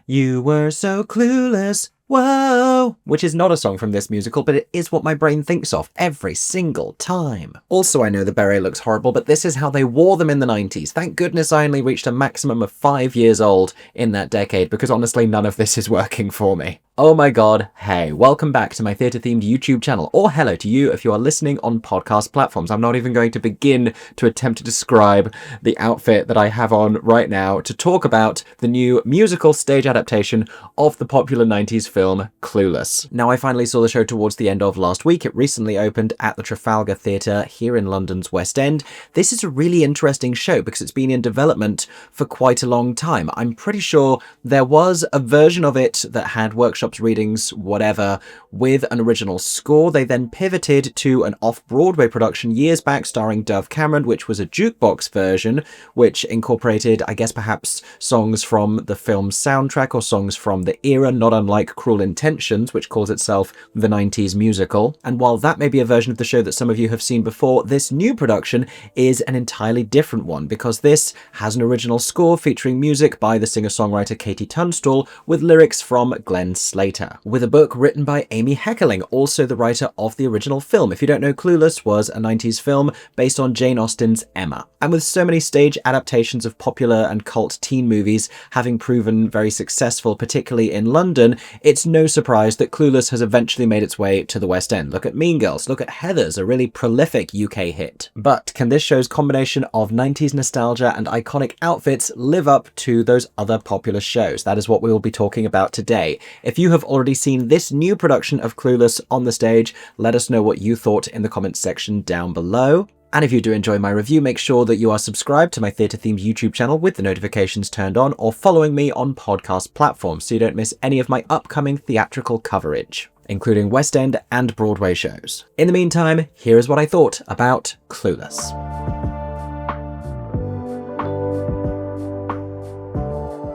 You were so clueless. Whoa! Which is not a song from this musical, but it is what my brain thinks of every single time. Also, I know the beret looks horrible, but this is how they wore them in the 90s. Thank goodness I only reached a maximum of 5 years old in that decade, because honestly, none of this is working for me. Oh my god, hey, welcome back to my theatre-themed YouTube channel, or hello to you if you are listening on podcast platforms. I'm not even going to begin to attempt to describe the outfit that I have on right now to talk about the new musical stage adaptation of the popular 90s film Clueless. Now, I finally saw the show towards the end of last week. It recently opened at the Trafalgar Theatre here in London's West End. This is a really interesting show because it's been in development for quite a long time. I'm pretty sure there was a version of it that had workshops, readings, whatever, with an original score. They then pivoted to an off-Broadway production years back starring Dove Cameron, which was a jukebox version, which incorporated, I guess, perhaps songs from the film's soundtrack or songs from the era, not unlike Cruel Intentions, which calls itself the 90s musical. And while that may be a version of the show that some of you have seen before, this new production is an entirely different one, because this has an original score featuring music by the singer-songwriter Katie Tunstall with lyrics from Glenn Slater, with a book written by Amy Heckerling, also the writer of the original film. If you don't know, Clueless was a 90s film based on Jane Austen's Emma. And with so many stage adaptations of popular and cult teen movies having proven very successful, particularly in London, it's no surprise that Clueless has eventually made its way to the West End. Look at Mean Girls, look at Heathers, a really prolific UK hit. But can this show's combination of 90s nostalgia and iconic outfits live up to those other popular shows? That is what we will be talking about today. If you have already seen this new production of Clueless on the stage, let us know what you thought in the comments section down below. And if you do enjoy my review, make sure that you are subscribed to my theatre-themed YouTube channel with the notifications turned on, or following me on podcast platforms so you don't miss any of my upcoming theatrical coverage, including West End and Broadway shows. In the meantime, here is what I thought about Clueless.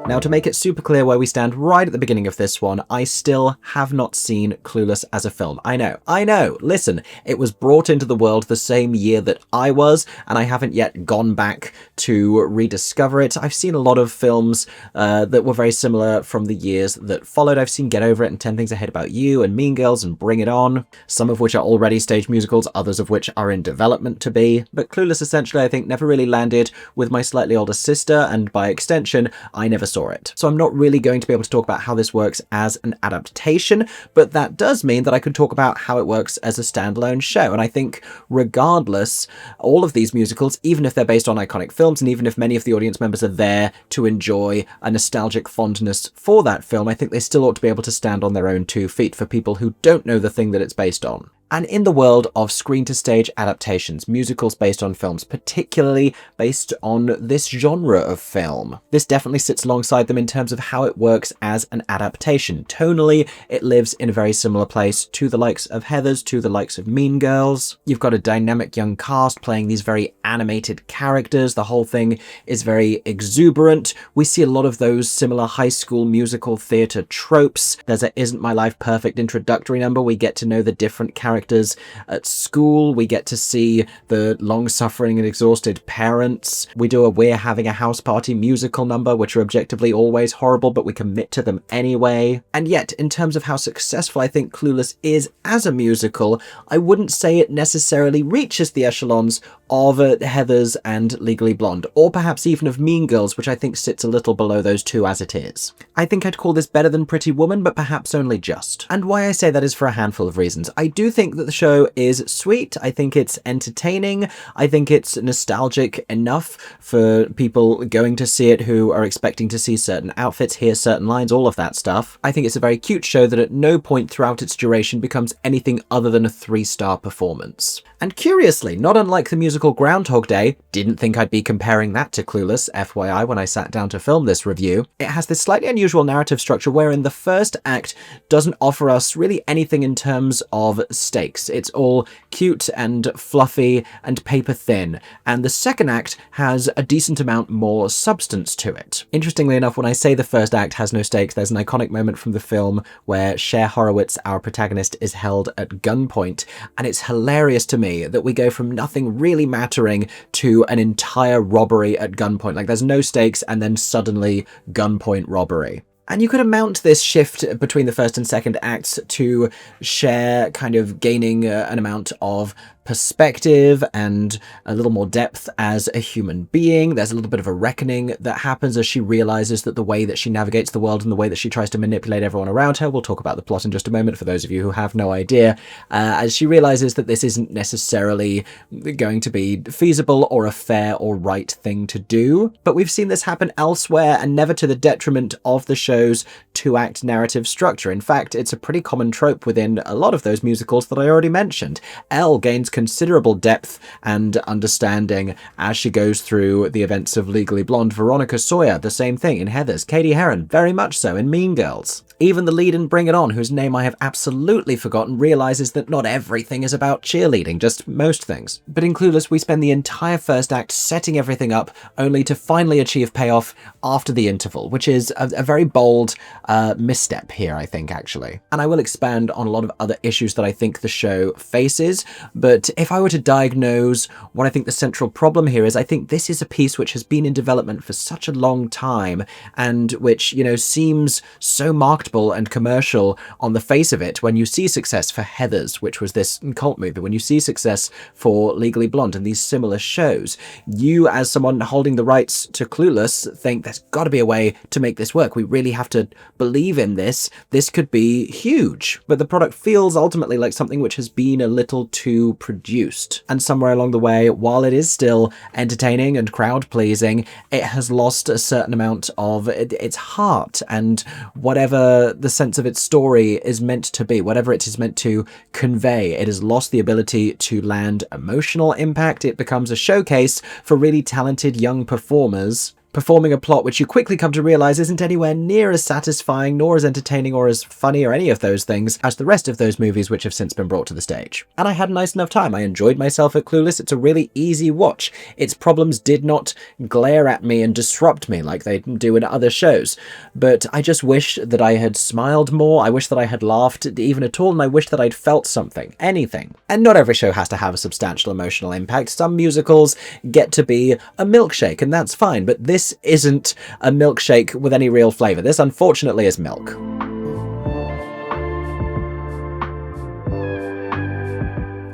Now, to make it super clear where we stand right at the beginning of this one, I still have not seen Clueless as a film. I know, listen, it was brought into the world the same year that I was, and I haven't yet gone back to rediscover it. I've seen a lot of films that were very similar from the years that followed. I've seen Get Over It and 10 Things I Hate About You and Mean Girls and Bring It On, some of which are already stage musicals, others of which are in development to be. But Clueless essentially, I think, never really landed with my slightly older sister, and by extension, I never saw it. So I'm not really going to be able to talk about how this works as an adaptation, but that does mean that I can talk about how it works as a standalone show. And I think regardless, all of these musicals, even if they're based on iconic films, and even if many of the audience members are there to enjoy a nostalgic fondness for that film, I think they still ought to be able to stand on their own 2 feet for people who don't know the thing that it's based on. And in the world of screen-to-stage adaptations, musicals based on films, particularly based on this genre of film, this definitely sits alongside them in terms of how it works as an adaptation. Tonally, it lives in a very similar place to the likes of Heathers, to the likes of Mean Girls. You've got a dynamic young cast playing these very animated characters. The whole thing is very exuberant. We see a lot of those similar high school musical theatre tropes. There's a Isn't My Life Perfect introductory number. We get to know the different characters at school. We get to see the long-suffering and exhausted parents. We do a We're Having a House Party musical number, which are objectively always horrible, but we commit to them anyway. And yet, in terms of how successful I think Clueless is as a musical, I wouldn't say it necessarily reaches the echelons of Heathers and Legally Blonde, or perhaps even of Mean Girls, which I think sits a little below those two as it is. I think I'd call this better than Pretty Woman, but perhaps only just. And why I say that is for a handful of reasons. I do think that the show is sweet. I think it's entertaining. I think it's nostalgic enough for people going to see it who are expecting to see certain outfits, hear certain lines, all of that stuff. I think it's a very cute show that at no point throughout its duration becomes anything other than a 3-star performance. And curiously, not unlike the musical Groundhog Day, didn't think I'd be comparing that to Clueless, FYI, when I sat down to film this review, it has this slightly unusual narrative structure wherein the first act doesn't offer us really anything in terms of stakes. It's all cute and fluffy and paper thin, and the second act has a decent amount more substance to it. Interestingly enough, when I say the first act has no stakes, there's an iconic moment from the film where Cher Horowitz, our protagonist, is held at gunpoint, and it's hilarious to me that we go from nothing really mattering to an entire robbery at gunpoint. Like, there's no stakes and then suddenly gunpoint robbery. And you could amount this shift between the first and second acts to Cher kind of gaining an amount of perspective and a little more depth as a human being. There's a little bit of a reckoning that happens as she realizes that the way that she navigates the world and the way that she tries to manipulate everyone around her, we'll talk about the plot in just a moment for those of you who have no idea, as she realizes that this isn't necessarily going to be feasible or a fair or right thing to do. But we've seen this happen elsewhere and never to the detriment of the show's two-act narrative structure. In fact, it's a pretty common trope within a lot of those musicals that I already mentioned. Elle gains considerable depth and understanding as she goes through the events of Legally Blonde. Veronica Sawyer, the same thing in Heathers. Katie Heron, very much so in Mean Girls. Even the lead in Bring It On, whose name I have absolutely forgotten, realizes that not everything is about cheerleading, just most things. But in Clueless, we spend the entire first act setting everything up, only to finally achieve payoff after the interval, which is a very bold misstep here, I think, actually. And I will expand on a lot of other issues that I think the show faces, but if I were to diagnose what I think the central problem here is, I think this is a piece which has been in development for such a long time, and which, you know, seems so marketable and commercial on the face of it when you see success for Heathers, which was this cult movie, when you see success for Legally Blonde and these similar shows. You, as someone holding the rights to Clueless, think there's got to be a way to make this work. We really have to believe in this. This could be huge. But the product feels ultimately like something which has been a little too produced. And somewhere along the way, while it is still entertaining and crowd-pleasing, it has lost a certain amount of its heart and whatever the sense of its story is meant to be, whatever it is meant to convey. It has lost the ability to land emotional impact. It becomes a showcase for really talented young performers performing a plot which you quickly come to realize isn't anywhere near as satisfying, nor as entertaining, or as funny, or any of those things as the rest of those movies which have since been brought to the stage. And I had a nice enough time. I enjoyed myself at Clueless. It's a really easy watch. Its problems did not glare at me and disrupt me like they do in other shows. But I just wish that I had smiled more. I wish that I had laughed even at all, and I wish that I'd felt something. Anything. And not every show has to have a substantial emotional impact. Some musicals get to be a milkshake, and that's fine. But this isn't a milkshake with any real flavour. This, unfortunately, is milk.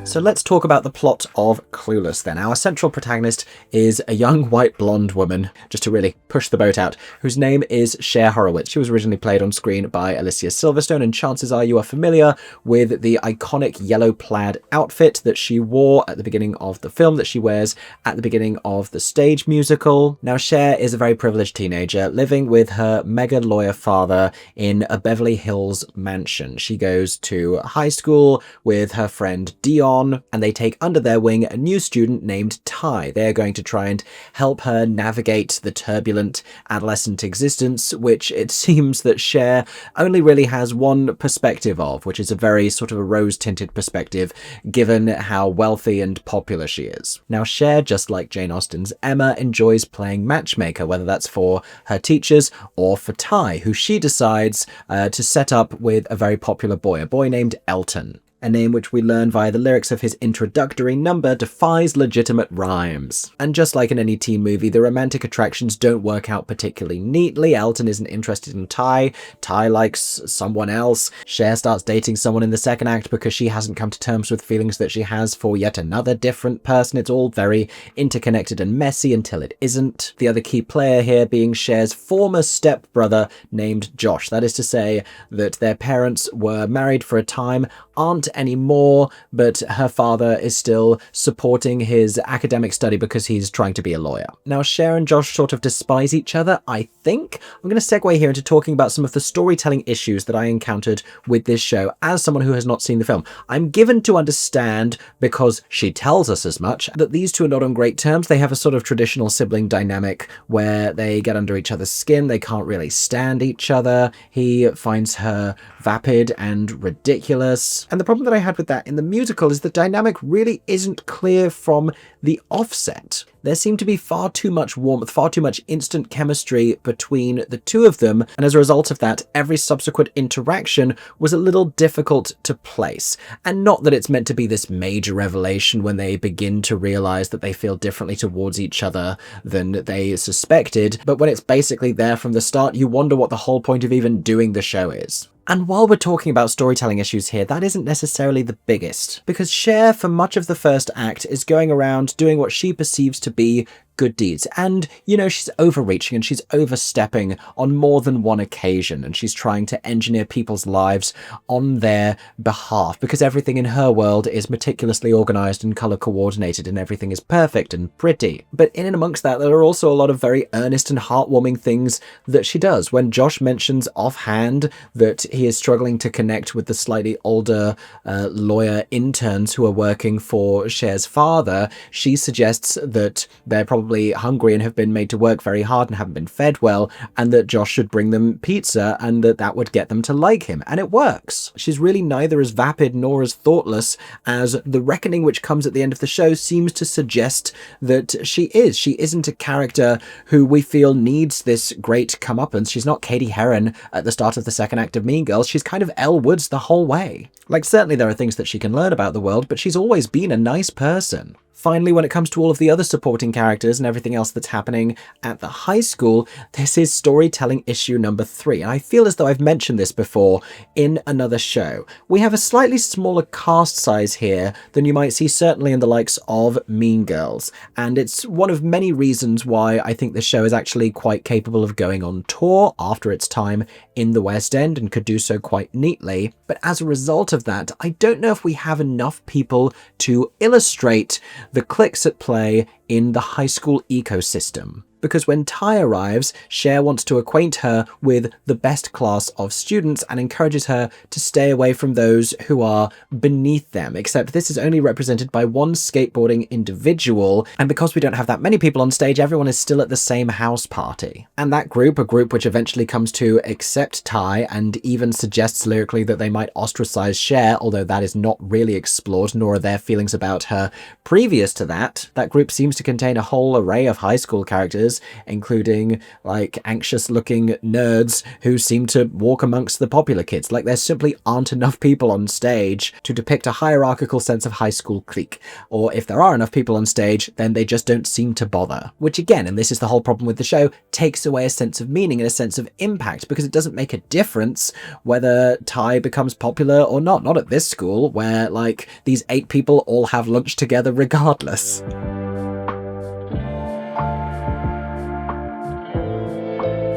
So let's talk about the plot of Clueless then. Our central protagonist is a young white blonde woman, just to really push the boat out, whose name is Cher Horowitz. She was originally played on screen by Alicia Silverstone, and chances are you are familiar with the iconic yellow plaid outfit that she wore at the beginning of the film, that she wears at the beginning of the stage musical. Now, Cher is a very privileged teenager living with her mega lawyer father in a Beverly Hills mansion. She goes to high school with her friend Dion, and they take under their wing a new student named Ty. They're going to try and help her navigate the turbulent adolescent existence, which it seems that Cher only really has one perspective of, which is a very sort of a rose-tinted perspective, given how wealthy and popular she is. Now, Cher, just like Jane Austen's Emma, enjoys playing matchmaker, whether that's for her teachers or for Ty, who she decides to set up with a very popular boy, a boy named Elton. A name which we learn via the lyrics of his introductory number defies legitimate rhymes. And just like in any teen movie, the romantic attractions don't work out particularly neatly. Elton isn't interested in Ty. Ty likes someone else. Cher starts dating someone in the second act because she hasn't come to terms with feelings that she has for yet another different person. It's all very interconnected and messy until it isn't. The other key player here being Cher's former stepbrother named Josh. That is to say that their parents were married for a time, aren't anymore, but her father is still supporting his academic study because he's trying to be a lawyer. Now, Cher and Josh sort of despise each other, I think. I'm going to segue here into talking about some of the storytelling issues that I encountered with this show as someone who has not seen the film. I'm given to understand, because she tells us as much, that these two are not on great terms. They have a sort of traditional sibling dynamic where they get under each other's skin. They can't really stand each other. He finds her vapid and ridiculous. And the problem problem that I had with that in the musical is the dynamic really isn't clear from the offset. There seemed to be far too much warmth, far too much instant chemistry between the two of them, and as a result of that, every subsequent interaction was a little difficult to place. And not that it's meant to be this major revelation when they begin to realize that they feel differently towards each other than they suspected, but when it's basically there from the start, you wonder what the whole point of even doing the show is. And while we're talking about storytelling issues here, that isn't necessarily the biggest, because Cher, for much of the first act, is going around doing what she perceives to be good deeds. And, you know, she's overreaching and she's overstepping on more than one occasion, and she's trying to engineer people's lives on their behalf, because everything in her world is meticulously organized and color coordinated and everything is perfect and pretty. But in and amongst that, there are also a lot of very earnest and heartwarming things that she does. When Josh mentions offhand that he is struggling to connect with the slightly older lawyer interns who are working for Cher's father, she suggests that they're probably hungry and have been made to work very hard and haven't been fed well, and that Josh should bring them pizza and that would get them to like him. And it works. She's really neither as vapid nor as thoughtless as the reckoning which comes at the end of the show seems to suggest that she is. She isn't a character who we feel needs this great comeuppance. She's not Katie Heron at the start of the second act of Mean Girls. She's kind of Elle Woods the whole way. Like, certainly there are things that she can learn about the world, but she's always been a nice person. Finally, when it comes to all of the other supporting characters and everything else that's happening at the high school, this is storytelling issue number 3. And I feel as though I've mentioned this before in another show. We have a slightly smaller cast size here than you might see certainly in the likes of Mean Girls. And it's one of many reasons why I think the show is actually quite capable of going on tour after its time in the West End and could do so quite neatly. But as a result of that, I don't know if we have enough people to illustrate the cliques at play in the high school ecosystem. Because when Ty arrives, Cher wants to acquaint her with the best class of students and encourages her to stay away from those who are beneath them, except this is only represented by one skateboarding individual, and because we don't have that many people on stage, everyone is still at the same house party. And that group, a group which eventually comes to accept Ty and even suggests lyrically that they might ostracize Cher, although that is not really explored, nor are their feelings about her previous to that. That group seems to contain a whole array of high school characters, including like anxious looking nerds who seem to walk amongst the popular kids. Like, there simply aren't enough people on stage to depict a hierarchical sense of high school clique. Or if there are enough people on stage, then they just don't seem to bother. Which again, and this is the whole problem with the show, takes away a sense of meaning and a sense of impact, because it doesn't make a difference whether Ty becomes popular or not. Not at this school, where like these 8 people all have lunch together regardless.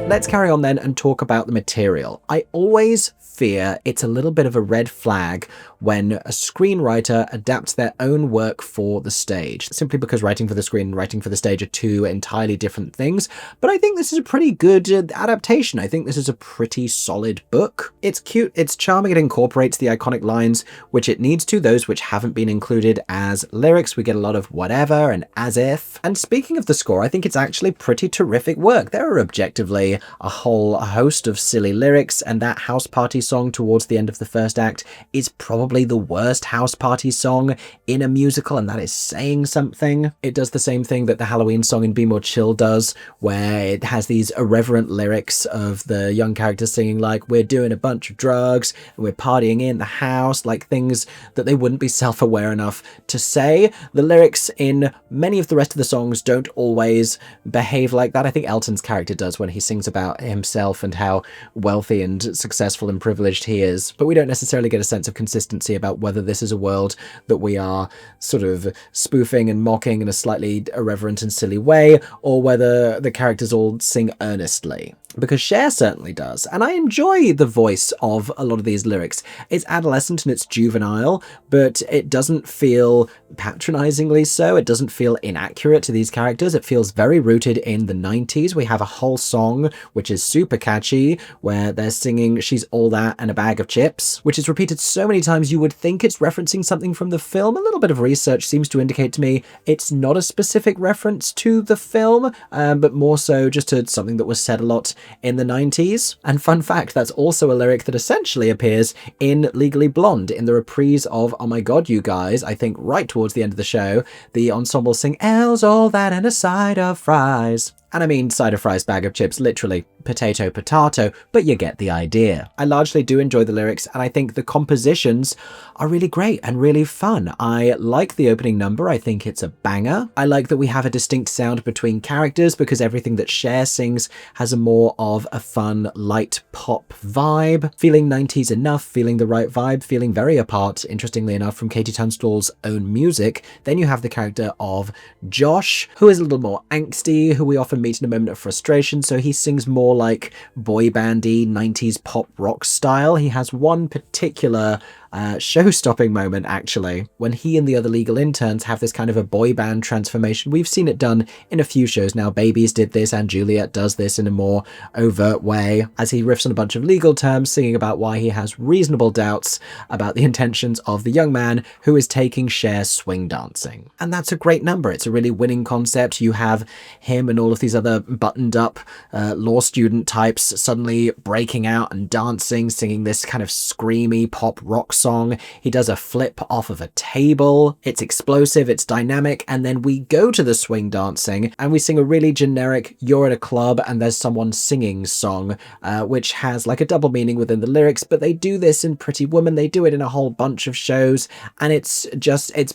Let's carry on then and talk about the material. I always fear it's a little bit of a red flag when a screenwriter adapts their own work for the stage, simply because writing for the screen and writing for the stage are 2 entirely different things. But I think this is a pretty good adaptation. I think this is a pretty solid book. It's cute, it's charming, it incorporates the iconic lines which it needs to, those which haven't been included as lyrics. We get a lot of whatever and as if. And speaking of the score, I think it's actually pretty terrific work. There are objectively a whole host of silly lyrics, and that house party song towards the end of the first act is probably the worst house party song in a musical, and that is saying something. It does the same thing that the Halloween song in Be More Chill does, where it has these irreverent lyrics of the young characters singing like, we're doing a bunch of drugs, and we're partying in the house, like things that they wouldn't be self-aware enough to say. The lyrics in many of the rest of the songs don't always behave like that. I think Elton's character does when he sings about himself and how wealthy and successful and privileged he is, but we don't necessarily get a sense of consistency about whether this is a world that we are sort of spoofing and mocking in a slightly irreverent and silly way, or whether the characters all sing earnestly. Because Cher certainly does, and I enjoy the voice of a lot of these lyrics. It's adolescent and it's juvenile, but it doesn't feel patronizingly so. It doesn't feel inaccurate to these characters. It feels very rooted in the 90s. We have a whole song which is super catchy, where they're singing She's All That and a Bag of Chips, which is repeated so many times you would think it's referencing something from the film. A little bit of research seems to indicate to me it's not a specific reference to the film, but more so just to something that was said a lot in the 90s. And fun fact, that's also a lyric that essentially appears in Legally Blonde in the reprise of Oh My God, You Guys. I think right towards the end of the show, the ensemble sing L's all that and a side of fries. And I mean side of fries, bag of chips, literally potato, potato, but you get the idea. I largely do enjoy the lyrics, and I think the compositions are really great and really fun. I like the opening number. I think it's a banger. I like that we have a distinct sound between characters because everything that Cher sings has a more of a fun, light pop vibe. Feeling 90s enough, feeling the right vibe, feeling very apart, interestingly enough, from Katie Tunstall's own music. Then you have the character of Josh, who is a little more angsty, who we often meet in a moment of frustration, so he sings more like boy bandy 90s pop rock style. He has one particular show-stopping moment, actually, when he and the other legal interns have this kind of a boy band transformation. We've seen it done in a few shows now. Babies did this, and Juliet does this in a more overt way, as he riffs on a bunch of legal terms, singing about why he has reasonable doubts about the intentions of the young man who is taking Cher swing dancing. And that's a great number. It's a really winning concept. You have him and all of these other buttoned-up law student types suddenly breaking out and dancing, singing this kind of screamy pop rock song. He does a flip off of a table. It's explosive, it's dynamic, and then we go to the swing dancing and we sing a really generic you're at a club and there's someone singing song, which has like a double meaning within the lyrics, but they do this in Pretty Woman, they do it in a whole bunch of shows, and it's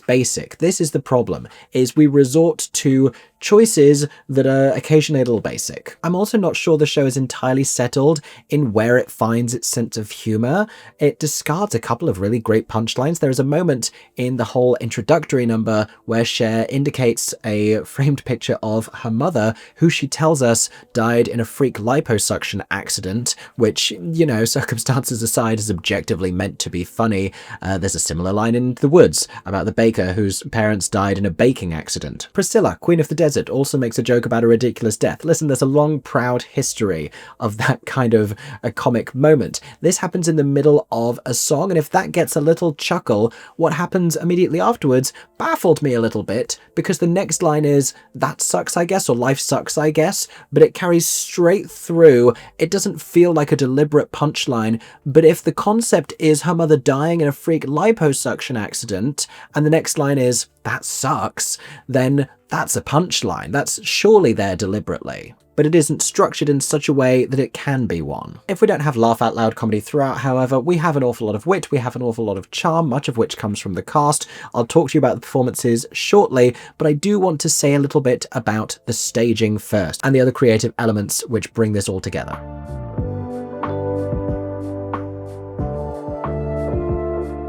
basic. This is the problem, is we resort to choices that are occasionally a little basic. I'm also not sure the show is entirely settled in where it finds its sense of humor. It discards a couple of really great punchlines. There is a moment in the whole introductory number where Cher indicates a framed picture of her mother, who she tells us died in a freak liposuction accident, which, you know, circumstances aside, is objectively meant to be funny. There's a similar line in The Woods about the baker whose parents died in a baking accident. Priscilla, Queen of the Desert, also makes a joke about a ridiculous death. Listen, there's a long, proud history of that kind of a comic moment. This happens in the middle of a song, and if that gets a little chuckle, what happens immediately afterwards baffled me a little bit, because the next line is, that sucks, I guess, or life sucks, I guess, but it carries straight through. It doesn't feel like a deliberate punchline, but if the concept is her mother dying in a freak liposuction accident, and the next line is, that sucks, then that's a punchline. That's surely there deliberately. But it isn't structured in such a way that it can be one. If we don't have laugh-out-loud comedy throughout, however, we have an awful lot of wit, we have an awful lot of charm, much of which comes from the cast. I'll talk to you about the performances shortly, but I do want to say a little bit about the staging first, and the other creative elements which bring this all together.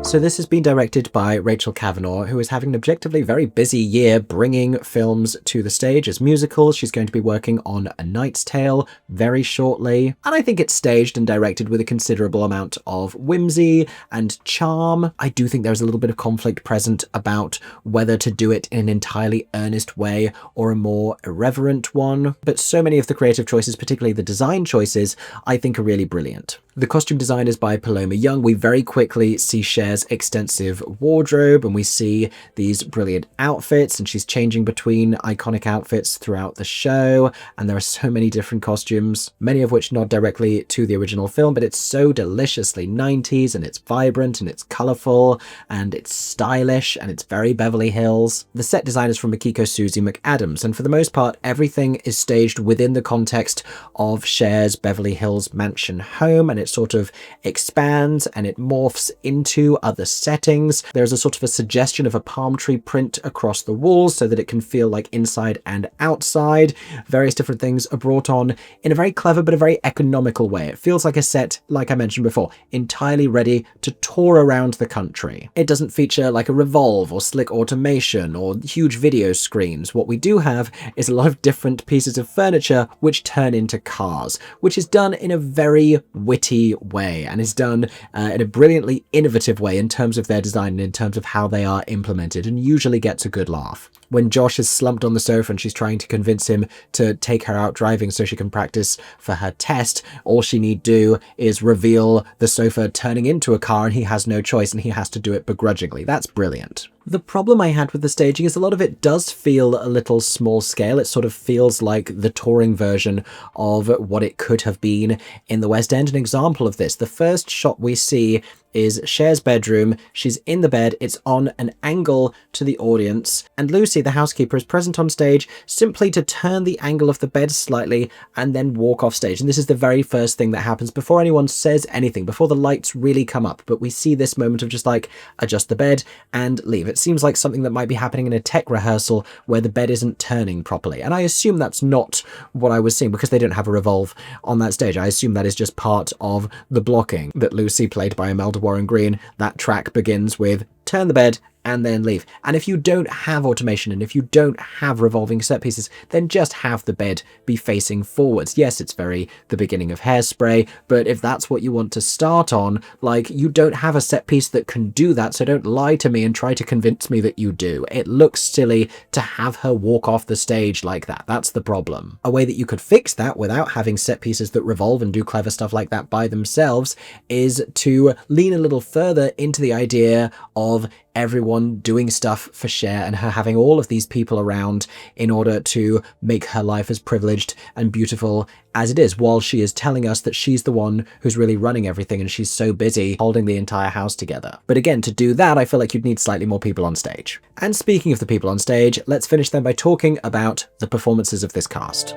So this has been directed by Rachel Kavanagh, who is having an objectively very busy year bringing films to the stage as musicals. She's going to be working on A Knight's Tale very shortly, and I think it's staged and directed with a considerable amount of whimsy and charm. I do think there's a little bit of conflict present about whether to do it in an entirely earnest way or a more irreverent one, but so many of the creative choices, particularly the design choices, I think are really brilliant. The costume design is by Paloma Young. We very quickly see Cher's extensive wardrobe, and we see these brilliant outfits, and she's changing between iconic outfits throughout the show, and there are so many different costumes, many of which nod directly to the original film, but it's so deliciously 90s, and it's vibrant, and it's colourful, and it's stylish, and it's very Beverly Hills. The set design is from Makiko Susie McAdams, and for the most part, everything is staged within the context of Cher's Beverly Hills mansion home, and it sort of expands and it morphs into other settings. There's a sort of a suggestion of a palm tree print across the walls so that it can feel like inside and outside. Various different things are brought on in a very clever but a very economical way. It feels like a set, like I mentioned before, entirely ready to tour around the country. It doesn't feature like a revolve or slick automation or huge video screens. What we do have is a lot of different pieces of furniture which turn into cars, which is done in a very witty witty way, and is done in a brilliantly innovative way in terms of their design and in terms of how they are implemented, and usually gets a good laugh. When Josh is slumped on the sofa and she's trying to convince him to take her out driving so she can practice for her test, all she need do is reveal the sofa turning into a car and he has no choice and he has to do it begrudgingly. That's brilliant. The problem I had with the staging is a lot of it does feel a little small scale. It sort of feels like the touring version of what it could have been in the West End. An example of this, the first shot we see is Cher's bedroom. She's in the bed, it's on an angle to the audience, and Lucy, the housekeeper, is present on stage simply to turn the angle of the bed slightly and then walk off stage. And this is the very first thing that happens before anyone says anything, before the lights really come up. But we see this moment of just like, adjust the bed and leave. It seems like something that might be happening in a tech rehearsal where the bed isn't turning properly. And I assume that's not what I was seeing because they don't have a revolve on that stage. I assume that is just part of the blocking that Lucy, played by Imelda Warren Green, that track begins with turn the bed and then leave. And if you don't have automation and if you don't have revolving set pieces, then just have the bed be facing forwards. Yes, it's very the beginning of Hairspray, but if that's what you want to start on, like, you don't have a set piece that can do that, so don't lie to me and try to convince me that you do. It looks silly to have her walk off the stage like that. That's the problem. A way that you could fix that without having set pieces that revolve and do clever stuff like that by themselves is to lean a little further into the idea of everyone doing stuff for Cher and her having all of these people around in order to make her life as privileged and beautiful as it is, while she is telling us that she's the one who's really running everything and she's so busy holding the entire house together. But again, to do that, I feel like you'd need slightly more people on stage. And speaking of the people on stage, let's finish then by talking about the performances of this cast.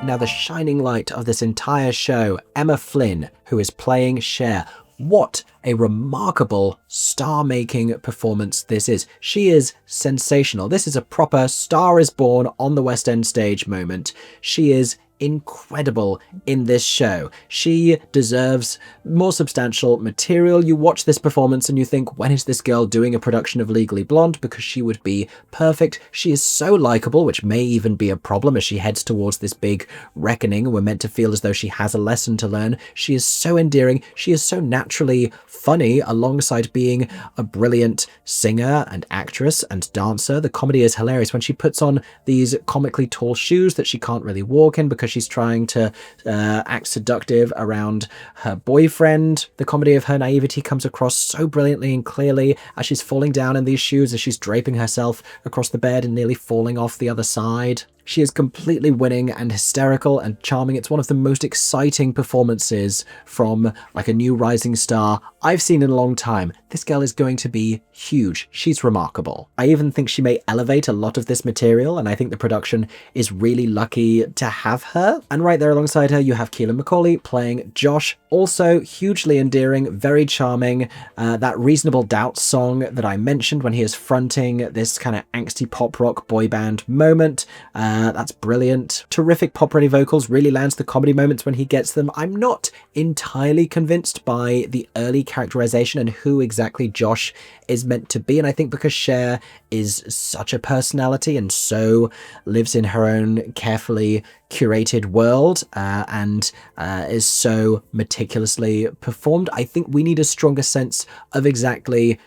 Now, the shining light of this entire show, Emma Flynn, who is playing Cher. What a remarkable star-making performance this is. She is sensational. This is a proper Star is Born on the West End stage moment. She is incredible in this show. She deserves more substantial material. You watch this performance and you think, when is this girl doing a production of Legally Blonde? Because she would be perfect. She is so likable, which may even be a problem as she heads towards this big reckoning. We're meant to feel as though she has a lesson to learn. She is so endearing. She is so naturally funny alongside being a brilliant singer and actress and dancer. The comedy is hilarious when she puts on these comically tall shoes that she can't really walk in because she's trying to act seductive around her boyfriend. The comedy of her naivety comes across so brilliantly and clearly as she's falling down in these shoes, as she's draping herself across the bed and nearly falling off the other side. She is completely winning and hysterical and charming. It's one of the most exciting performances from like a new rising star I've seen in a long time. This girl is going to be huge. She's remarkable. I even think she may elevate a lot of this material, and I think the production is really lucky to have her. And right there alongside her, you have Keelan McCauley playing Josh, also hugely endearing, very charming. That Reasonable Doubt song that I mentioned when he is fronting this kind of angsty pop rock boy band moment. That's brilliant. Terrific pop-ready vocals, really lands the comedy moments when he gets them. I'm not entirely convinced by the early characterization and who exactly Josh is meant to be, and I think because Cher is such a personality and so lives in her own carefully curated world and is so meticulously performed, I think we need a stronger sense of exactly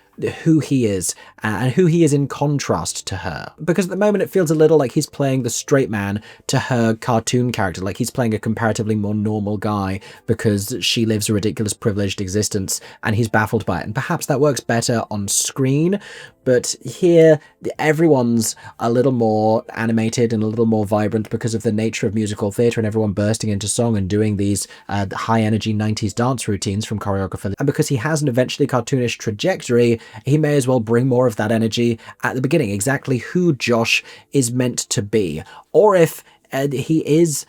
who he is and who he is in contrast to her, because at the moment it feels a little like he's playing the straight man to her cartoon character, like he's playing a comparatively more normal guy because she lives a ridiculous privileged existence and he's baffled by it, and perhaps that works better on screen. But here everyone's a little more animated and a little more vibrant because of the nature of musical theatre and everyone bursting into song and doing these high energy 90s dance routines from choreographers, and because he has an eventually cartoonish trajectory, he may as well bring more of that energy at the beginning, exactly who Josh is meant to be. Or if he is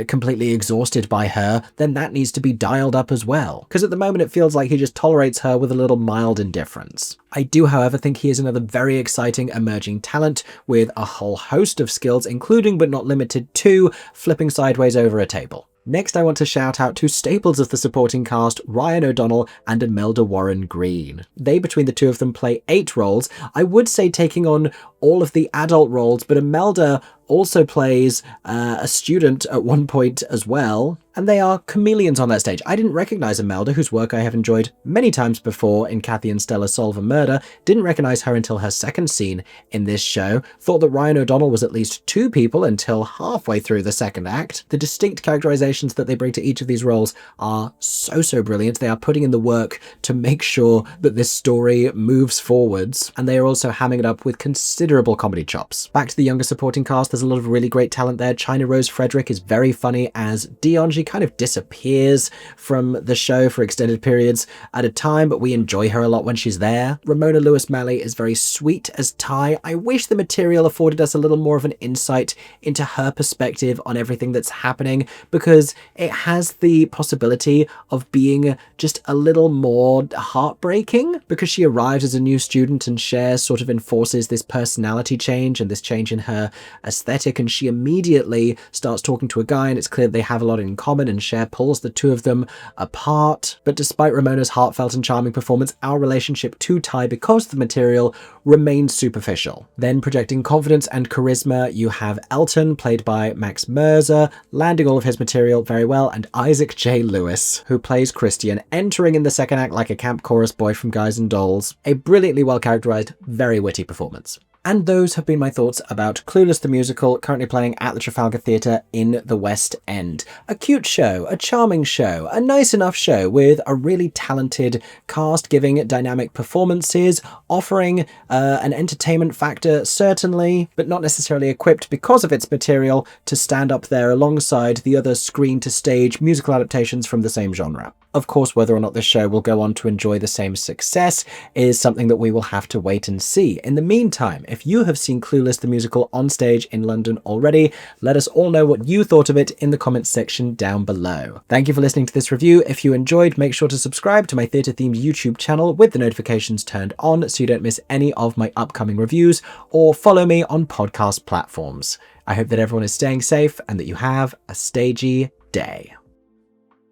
completely exhausted by her, then that needs to be dialed up as well. Because at the moment it feels like he just tolerates her with a little mild indifference. I do, however, think he is another very exciting emerging talent with a whole host of skills, including but not limited to flipping sideways over a table. Next, I want to shout out two staples of the supporting cast, Ryan O'Donnell and Imelda Warren Green. They, between the two of them, play 8 roles. I would say taking on all of the adult roles, but Imelda also plays a student at one point as well. And they are chameleons on that stage. I didn't recognize Imelda, whose work I have enjoyed many times before in Kathy and Stella Solve a Murder. Didn't recognize her until her second scene in this show. Thought that Ryan O'Donnell was at least two people until halfway through the second act. The distinct characterizations that they bring to each of these roles are so brilliant. They are putting in the work to make sure that this story moves forwards, and they are also hamming it up with considerable comedy chops. Back to the younger supporting cast, there's a lot of really great talent there. China Rose Frederick is very funny as Dion. She kind of disappears from the show for extended periods at a time, but we enjoy her a lot when she's there. Ramona Lewis-Malley is very sweet as Ty. I wish the material afforded us a little more of an insight into her perspective on everything that's happening, because it has the possibility of being just a little more heartbreaking, because she arrives as a new student and Cher sort of enforces this personality change and this change in her aesthetic, and she immediately starts talking to a guy, and it's clear they have a lot in common, and Cher pulls the two of them apart. But despite Ramona's heartfelt and charming performance, our relationship to Ty, because of the material, remains superficial. Then projecting confidence and charisma, you have Elton, played by Max Merzer, landing all of his material very well, and Isaac J. Lewis, who plays Christian, entering in the second act like a camp chorus boy from Guys and Dolls. A brilliantly well characterized, very witty performance. And those have been my thoughts about Clueless the Musical, currently playing at the Trafalgar Theatre in the West End. A cute show, a charming show, a nice enough show with a really talented cast giving dynamic performances, offering an entertainment factor certainly, but not necessarily equipped because of its material to stand up there alongside the other screen-to-stage musical adaptations from the same genre. Of course, whether or not this show will go on to enjoy the same success is something that we will have to wait and see. In the meantime, if you have seen Clueless the Musical on stage in London already, let us all know what you thought of it in the comments section down below. Thank you for listening to this review. If you enjoyed, make sure to subscribe to my theatre-themed YouTube channel with the notifications turned on so you don't miss any of my upcoming reviews, or follow me on podcast platforms. I hope that everyone is staying safe and that you have a stagey day.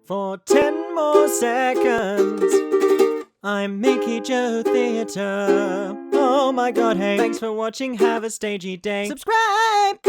For 10 more seconds, I'm Mickey Joe Theatre. Oh my god, hey. Thanks for watching, have a stagey day. Subscribe!